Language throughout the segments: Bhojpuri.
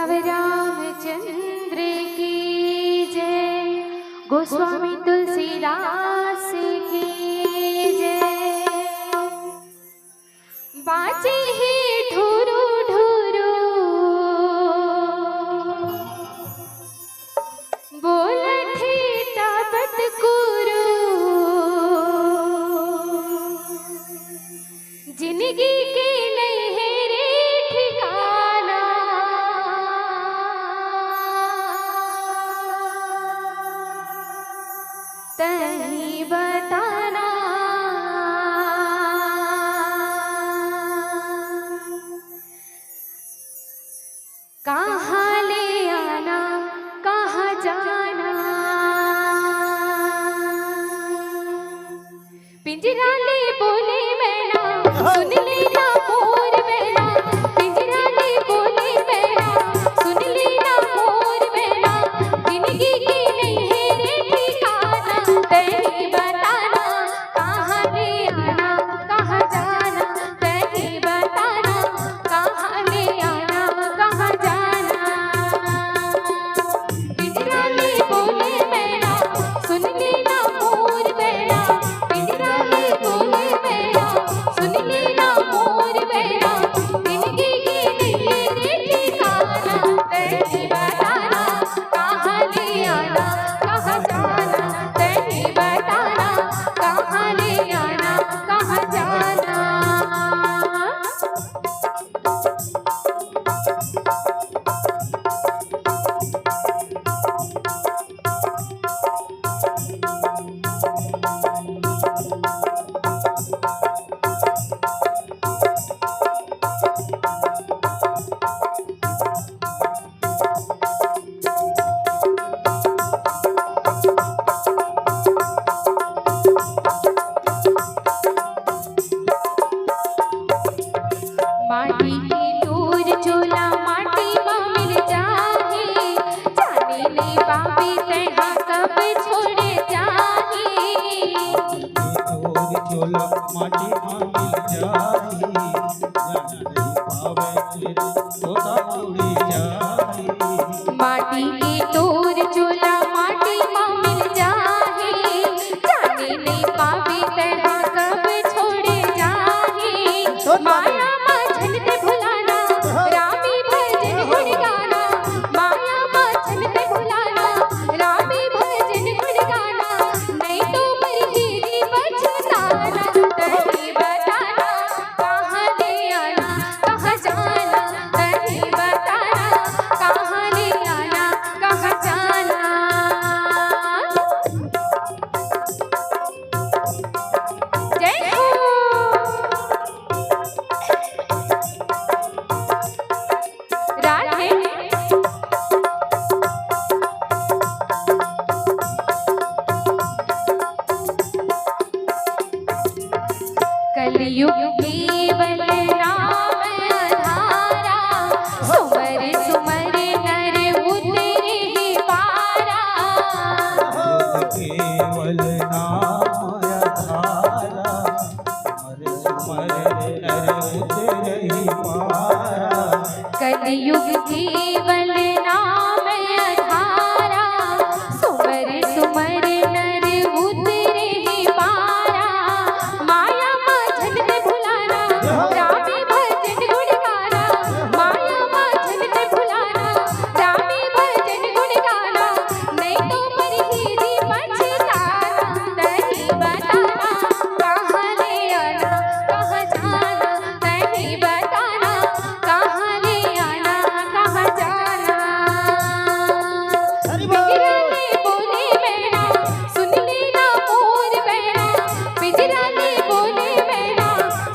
बोला रामचंद्र की जय, गोस्वामी तुलसीदास की जय। बाजे ही ढूरू ढूरू बोल ठेटा बतकुरू, जिंदगी के नहीं है रे ठिकाना, तही बताना। कहाँ ले आना कहाँ जाना, पिंजरा ले बोले मैना सुन लेना मोर मैना, पिंजरा ले बोले मैना सुन लेना मोर मैना, जिंदगी की नहीं है रे ठिकाना, तही बताना। कहाँ ले आना कहाँ जाना, तही बताना। कहाँ ले आना कहाँ जाना, पिंजरा ले बोले मैना सुन लेना मोर मैना, पिंजरा ले बोले मैना सुन लेना मोर मैना, जिंदगी की नहीं है रे ठिकाना, तही बताना। कहाँ ले आना कहाँ जाना, तही बताना। कहाँ ले आना कहाँ जाना। माटी की टूर झोला माटी में मिल जाही, जाने ले बाबी तेहा कब छोड़े जाही। टूर झोला माटी में मिल जाही, जाने ले बाबी तेहा छोड़ी जाही। माटी की टूर झोला माटी में मिल जाही, जाने ले बाबी तेहा कब छोड़े जाही। माया माछन ते भुलाना रामी भजन गुण गाना, माया माछन ते भुलाना रामी भजन गुण गाना, नहीं तो मरही पछताना, तही बताना। कहाँ ले आना कहाँ जाना, तही बताना। कहाँ ले आना कहाँ जाना। जय हो राधे। कलयुग केवल नाम आधारा, सुमर सुमर नर उतरे पारा। केवल नाम आधारा, मर नर उतरहि पारा। कलयुग केवल नाम आधारा, सुमर सुमर नर उतरे पारा। माया माछन ते भुलाना रामी भजन गुण गाना, माया माछन ते भुलाना रामी भजन गुण गाना, नहीं तो मरही पछताना, तही बताना। कहाँ ले आना कहाँ जाना, तही बताना। कहाँ ले आना कहाँ जाना। पिंजरा ले बोले मैना सुन लेना मोर मैना, पिंजरा ले बोले मैना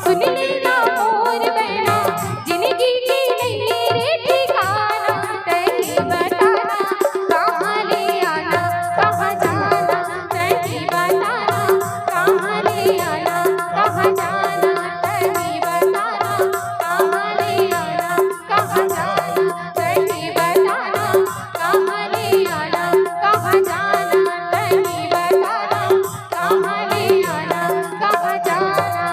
सुन लेना मोर मैना, जिंदगी की नहीं है रे ठिकाना, तही बताना। कहाँ ले आना कहाँ जाना, तही बताना। कहाँ ले आना कहाँ जाना, तही बताना। कहाँ ले आना कहाँ जाना, तही बताना। कहाँ ले आना कहाँ जाना, तही बताना। कहाँ ले आना कहाँ जाना,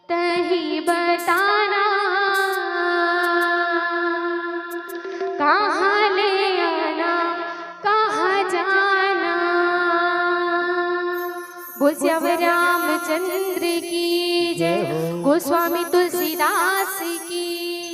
तही बताना। श्याम रामचंद्र की जय, गोस्वामी तुलसीदास की